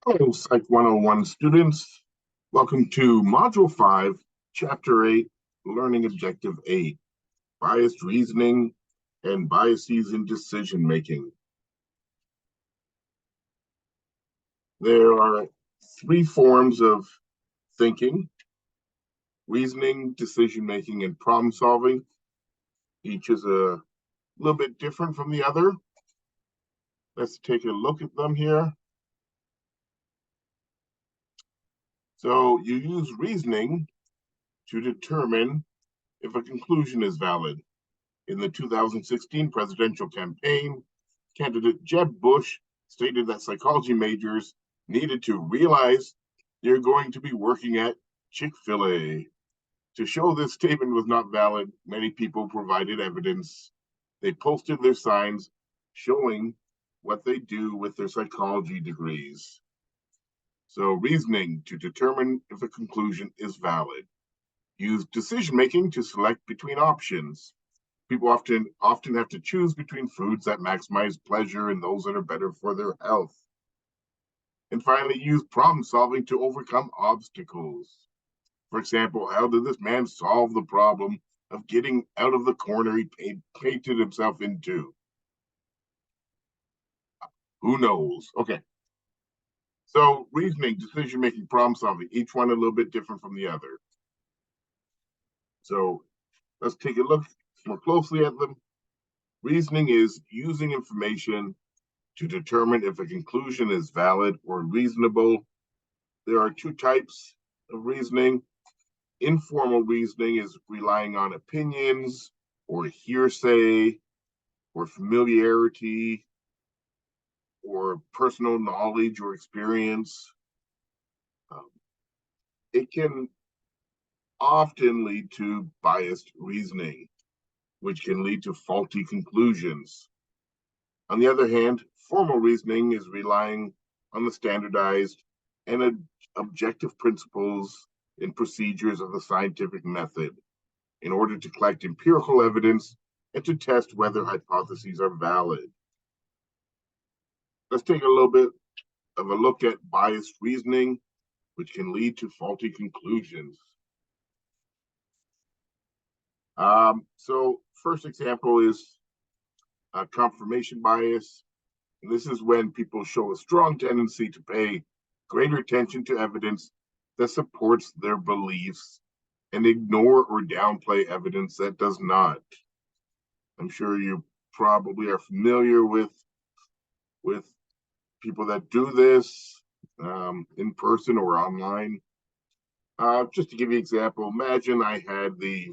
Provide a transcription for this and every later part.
Hello, Psych 101 students. Welcome to Module 5, Chapter 8, Learning Objective 8, Biased Reasoning and Biases in Decision Making. There are three forms of thinking: reasoning, decision making, and problem solving. Each is a little bit different from the other. Let's take a look at them here. So you use reasoning to determine if a conclusion is valid. In the 2016 presidential campaign, candidate Jeb Bush stated that psychology majors needed to realize they're going to be working at Chick-fil-A. To show this statement was not valid, many people provided evidence. They posted their signs showing what they do with their psychology degrees. So, reasoning to determine if a conclusion is valid. Use decision making to select between options. People often have to choose between foods that maximize pleasure and those that are better for their health. And finally, use problem solving to overcome obstacles. For example, how did this man solve the problem of getting out of the corner he painted himself into? Who knows? Okay. So reasoning, decision making, problem solving, each one a little bit different from the other. So let's take a look more closely at them. Reasoning is using information to determine if a conclusion is valid or reasonable. There are two types of reasoning. Informal reasoning is relying on opinions or hearsay or familiarity or personal knowledge or experience. It can often lead to biased reasoning, which can lead to faulty conclusions. On the other hand, formal reasoning is relying on the standardized and objective principles and procedures of the scientific method in order to collect empirical evidence and to test whether hypotheses are valid. Let's take a little bit of a look at biased reasoning, which can lead to faulty conclusions. So first example is confirmation bias. And this is when people show a strong tendency to pay greater attention to evidence that supports their beliefs and ignore or downplay evidence that does not. I'm sure you probably are familiar with people that do this in person or online. Just to give you an example, imagine I had the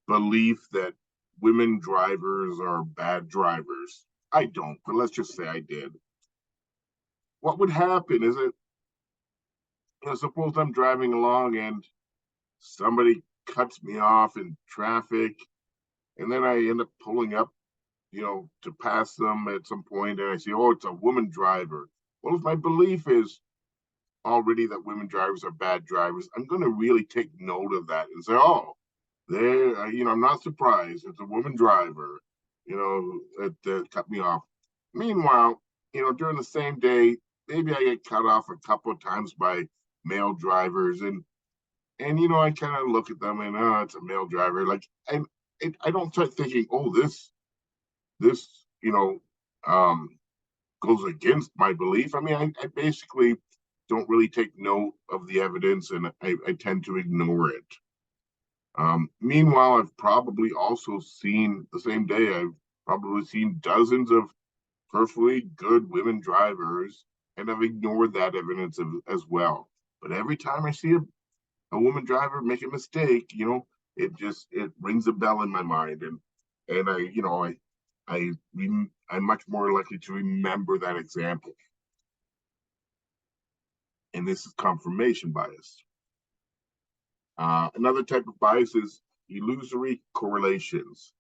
belief that women drivers are bad drivers. I don't, but let's just say I did. What would happen is suppose I'm driving along and somebody cuts me off in traffic, and then I end up pulling up, to pass them at some point, and I see, oh, it's a woman driver. Well, if my belief is already that women drivers are bad drivers, I'm going to really take note of that and say, oh, I'm not surprised. It's a woman driver, that cut me off. Meanwhile, during the same day, maybe I get cut off a couple of times by male drivers, and I kind of look at them and it's a male driver. Like, I don't start thinking, oh, this goes against my belief. I mean, I basically don't really take note of the evidence, and I tend to ignore it. Meanwhile, I've probably also seen the same day, I've probably seen dozens of perfectly good women drivers, and I've ignored that evidence as well. But every time I see a woman driver make a mistake, it rings a bell in my mind, and I'm much more likely to remember that example. And this is confirmation bias. Another type of bias is illusory correlations,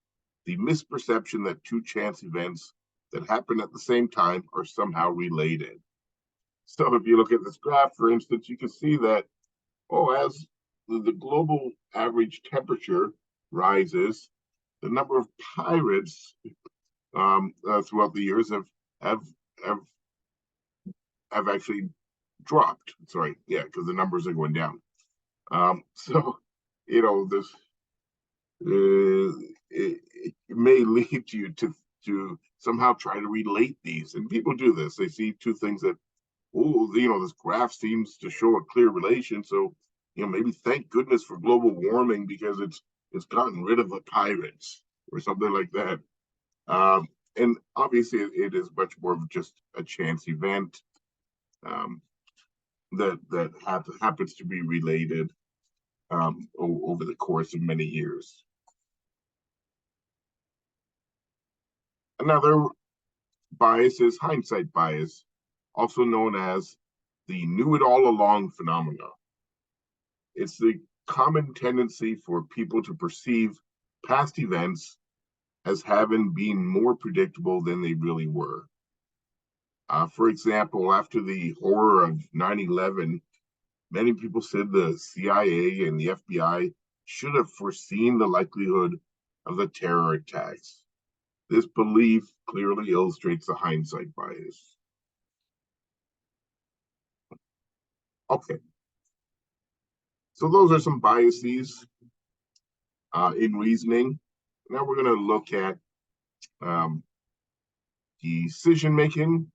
the misperception that two chance events that happen at the same time are somehow related. So if you look at this graph, for instance, you can see that, as the global average temperature rises, the number of pirates throughout the years have have actually dropped. Sorry, yeah, because the numbers are going down. So, this it may lead you to somehow try to relate these, and people do this. They see two things that, this graph seems to show a clear relation. So, maybe thank goodness for global warming because it's gotten rid of the pirates or something like that. And obviously, it is much more of just a chance event um, that happens to be related over the course of many years. Another bias is hindsight bias, also known as the knew it all along phenomena. It's the common tendency for people to perceive past events as having been more predictable than they really were. For example, after the horror of 9/11, many people said the CIA and the FBI should have foreseen the likelihood of the terror attacks. This belief clearly illustrates the hindsight bias. Okay, so those are some biases in reasoning. Now we're going to look at um, decision making,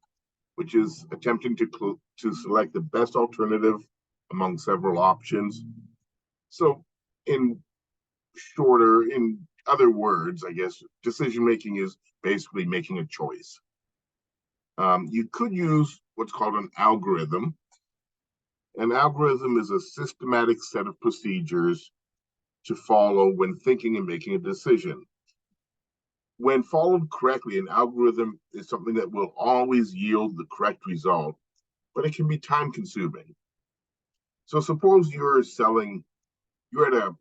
which is attempting to select the best alternative among several options. So, in in other words, I guess decision making is basically making a choice. You could use what's called an algorithm. An algorithm is a systematic set of procedures to follow when thinking and making a decision. When followed correctly, an algorithm is something that will always yield the correct result, but it can be time consuming. So suppose you're at a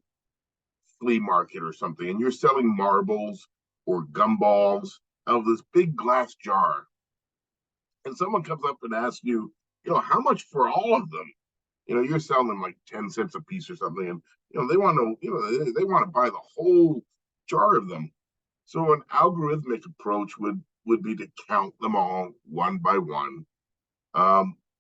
flea market or something, and you're selling marbles or gumballs out of this big glass jar. And someone comes up and asks you, how much for all of them? You're selling them like 10 cents a piece or something. And, they want to, they want to buy the whole jar of them. So an algorithmic approach would be to count them all one by one,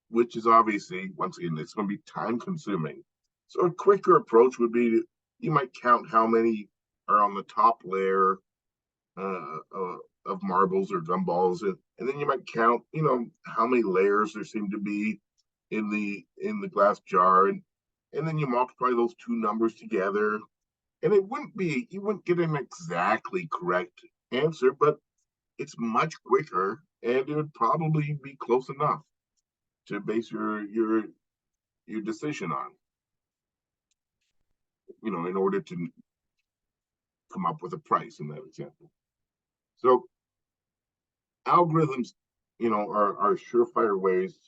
which is obviously, once again, it's going to be time consuming. So a quicker approach would be you might count how many are on the top layer of marbles or gumballs, and then you might count, how many layers there seem to be in the glass jar, and then you multiply those two numbers together, and you wouldn't get an exactly correct answer, but it's much quicker, and it would probably be close enough to base your decision on, in order to come up with a price in that example. So algorithms, are surefire ways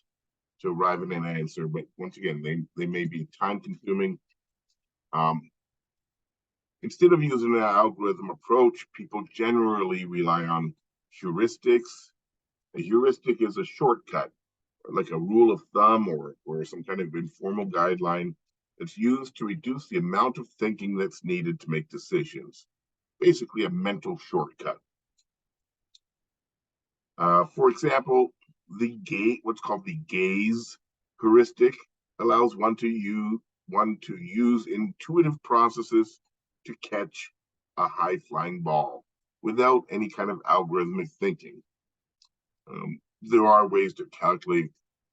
to arrive at an answer, but once again, they may be time consuming. Um, Instead of using an algorithm approach, people generally rely on heuristics. A heuristic is a shortcut, like a rule of thumb or some kind of informal guideline that's used to reduce the amount of thinking that's needed to make decisions. Basically, a mental shortcut. For example, what's called the gaze heuristic, allows one to use intuitive processes to catch a high flying ball without any kind of algorithmic thinking. There are ways to calculate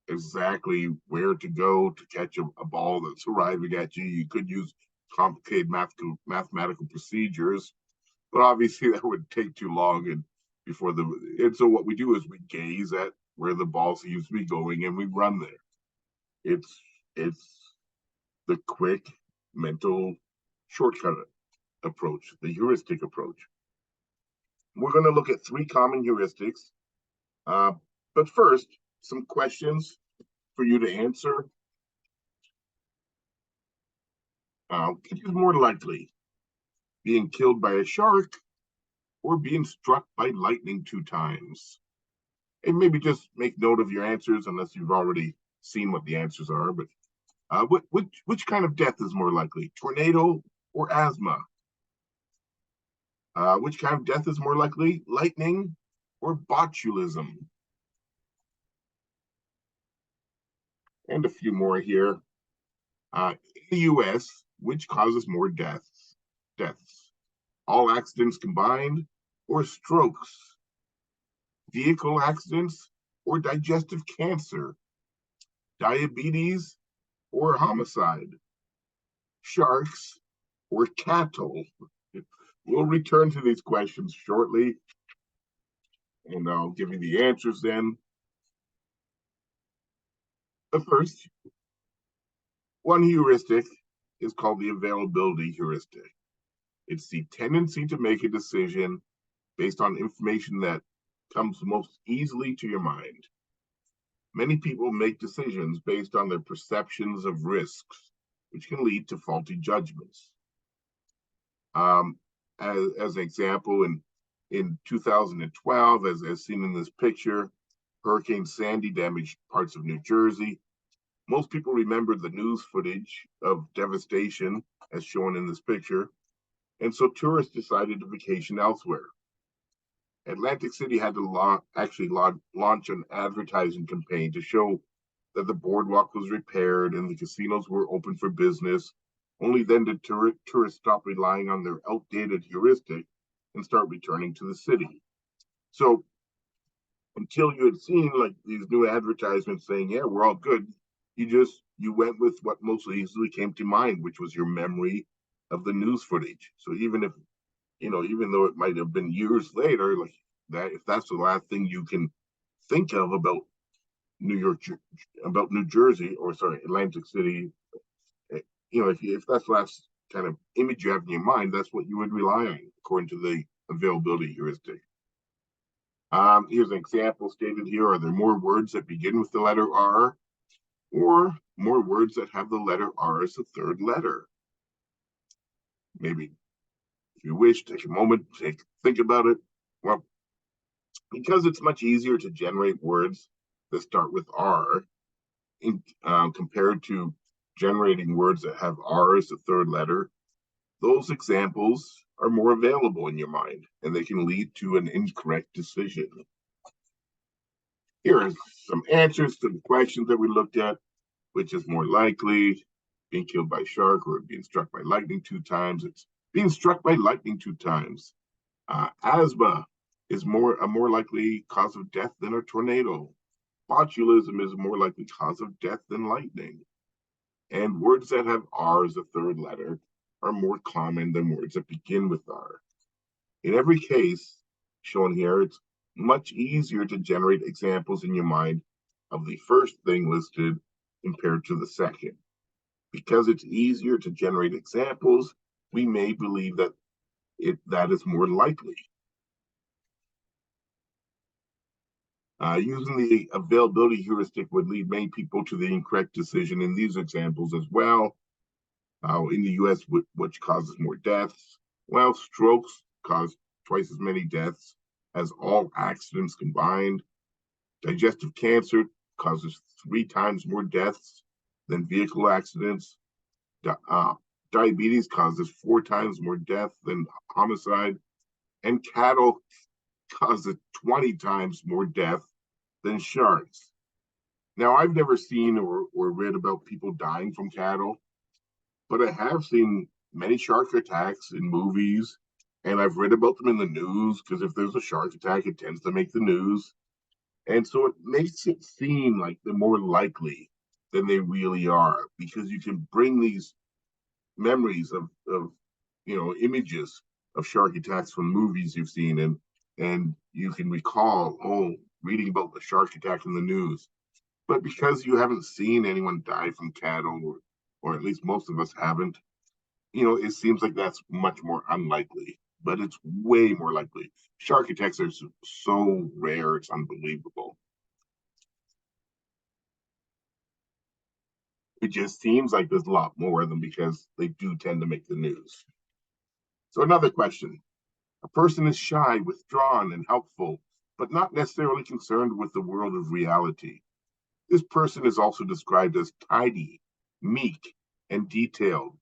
exactly where to go to catch a ball that's arriving at you. You could use complicated mathematical procedures, but obviously that would take too long. And so what we do is we gaze at where the ball seems to be going and we run there. It's the quick mental shortcut approach, the heuristic approach. We're going to look at three common heuristics. But first, some questions for you to answer. Which is more likely, being killed by a shark or being struck by lightning 2 times? And maybe just make note of your answers unless you've already seen what the answers are. But which kind of death is more likely, tornado or asthma? Which kind of death is more likely, lightning or botulism? And a few more here. In the US, which causes more deaths? All accidents combined, or strokes? Vehicle accidents, or digestive cancer? Diabetes, or homicide? Sharks, or cattle? We'll return to these questions shortly, and I'll give you the answers then. The first one heuristic is called the availability heuristic. It's the tendency to make a decision based on information that comes most easily to your mind. Many people make decisions based on their perceptions of risks, which can lead to faulty judgments. As an example, in 2012, as seen in this picture, Hurricane Sandy damaged parts of New Jersey. Most people remembered the news footage of devastation as shown in this picture, and so tourists decided to vacation elsewhere. Atlantic City had to launch an advertising campaign to show that the boardwalk was repaired and the casinos were open for business. Only then did tourists stop relying on their outdated heuristic and start returning to the city. So until you had seen like these new advertisements saying, yeah, we're all good, you went with what most easily came to mind, which was your memory of the news footage. So even though it might have been years later, like that, if that's the last thing you can think of about New Jersey, or sorry, Atlantic City, if that's the last kind of image you have in your mind, that's what you would rely on, according to the availability heuristic. Here's an example stated here. Are there more words that begin with the letter R, or more words that have the letter R as the third letter? Maybe, if you wish, take a moment, think about it. Well, because it's much easier to generate words that start with R compared to generating words that have R as the third letter, those examples are more available in your mind, and they can lead to an incorrect decision. Here are some answers to the questions that we looked at. Which is more likely, being killed by a shark or being struck by lightning 2 times? It's being struck by lightning 2 times. Asthma is a more likely cause of death than a tornado. Botulism is a more likely cause of death than lightning. And words that have R as a third letter are more common than words that begin with R. In every case shown here, it's much easier to generate examples in your mind of the first thing listed compared to the second. Because it's easier to generate examples, we may believe that that is more likely. Using the availability heuristic would lead many people to the incorrect decision in these examples as well. In the US, which causes more deaths? Well, strokes cause twice as many deaths as all accidents combined. Digestive cancer causes 3 times more deaths than vehicle accidents. Diabetes causes 4 times more death than homicide. And cattle causes 20 times more death than sharks. Now, I've never seen or read about people dying from cattle, but I have seen many shark attacks in movies, and I've read about them in the news, because if there's a shark attack, it tends to make the news. And so it makes it seem like they're more likely than they really are, because you can bring these memories of images of shark attacks from movies you've seen, and you can recall, reading about the shark attack in the news. But because you haven't seen anyone die from cattle, or at least most of us haven't, it seems like that's much more unlikely, but it's way more likely. Shark attacks are so rare, it's unbelievable. It just seems like there's a lot more of them because they do tend to make the news. So another question. A person is shy, withdrawn, and helpful, but not necessarily concerned with the world of reality. This person is also described as tidy, meek, and detailed,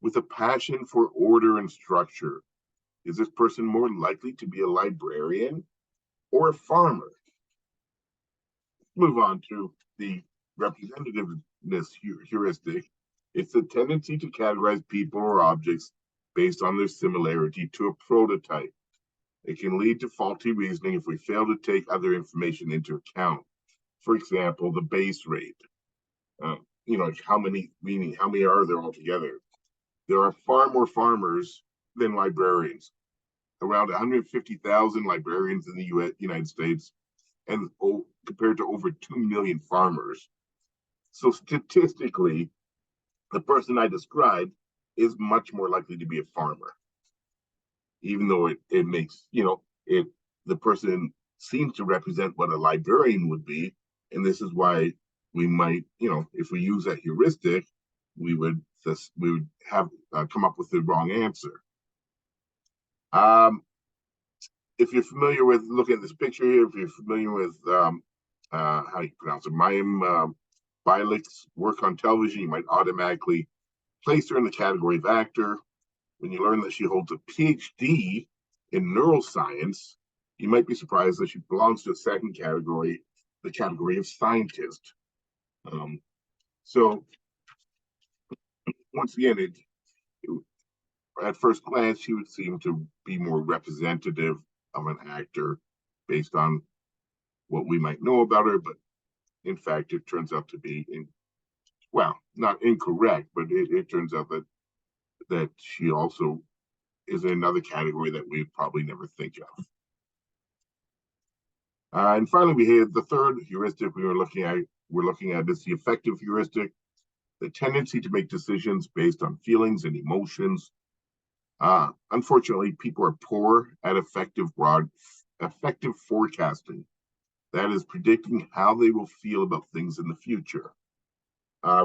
with a passion for order and structure. Is this person more likely to be a librarian or a farmer? Move on to the representativeness heuristic. It's a tendency to categorize people or objects based on their similarity to a prototype. It can lead to faulty reasoning if we fail to take other information into account. For example, the base rate. How many, meaning how many are there altogether? There are far more farmers than librarians. Around 150,000 librarians in the United States, and compared to over 2 million farmers. So statistically, the person I described is much more likely to be a farmer, even though it makes, the person seems to represent what a librarian would be. And this is why we might, if we use that heuristic, we would have come up with the wrong answer. If you're familiar with looking at this picture here, if you're familiar with how you pronounce it, Mayim Bialik's work on television, you might automatically place her in the category of actor. When you learn that she holds a PhD in neuroscience, you might be surprised that she belongs to a second category, the category of scientist. So once again, at first glance, she would seem to be more representative of an actor based on what we might know about her, but in fact, it turns out to be, not incorrect, but it turns out that she also is in another category that we probably never think of. And finally, we have the third heuristic we're looking at is the affective heuristic, the tendency to make decisions based on feelings and emotions. Unfortunately, people are poor at effective forecasting. That is predicting how they will feel about things in the future.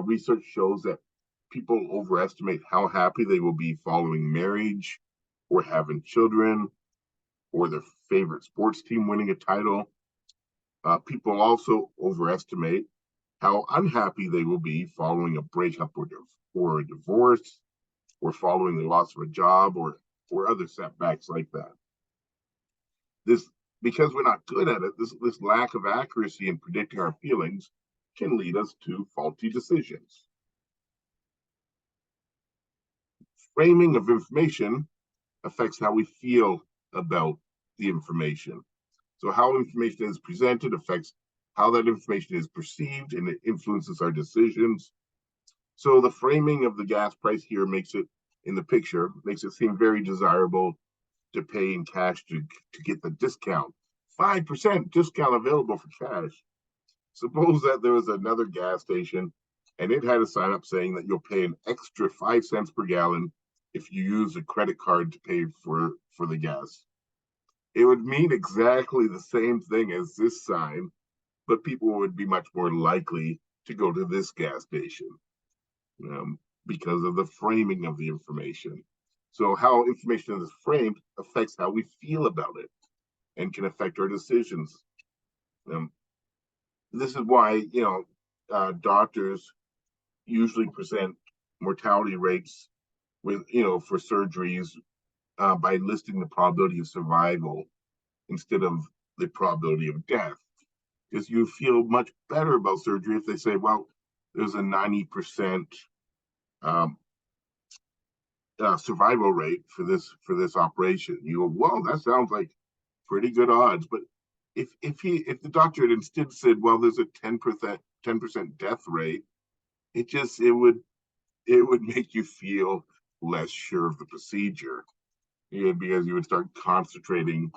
Research shows that people overestimate how happy they will be following marriage or having children or their favorite sports team winning a title. People also overestimate how unhappy they will be following a breakup or a divorce or following the loss of a job or other setbacks like that. Because we're not good at it, this lack of accuracy in predicting our feelings can lead us to faulty decisions. Framing of information affects how we feel about the information. So how information is presented affects how that information is perceived, and it influences our decisions. So the framing of the gas price here makes it seem very desirable to pay in cash to get the discount. 5% discount available for cash. Suppose that there was another gas station and it had a sign up saying that you'll pay an extra 5 cents per gallon if you use a credit card to pay for the gas. It would mean exactly the same thing as this sign, but people would be much more likely to go to this gas station because of the framing of the information. So how information is framed affects how we feel about it and can affect our decisions. This is why, doctors usually present mortality rates for surgeries by listing the probability of survival instead of the probability of death. Because you feel much better about surgery if they say, well, there's a 90% survival rate for this operation. You go, well, that sounds like pretty good odds. But if the doctor had instead said, well, there's a 10% death rate, it would make you feel less sure of the procedure, because you would start concentrating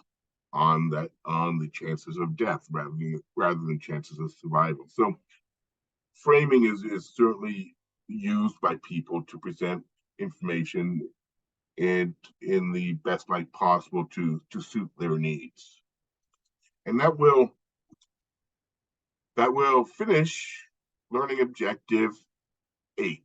on the chances of death rather than chances of survival. So framing is certainly used by people to present information in the best light possible to suit their needs. And that will finish learning objective 8.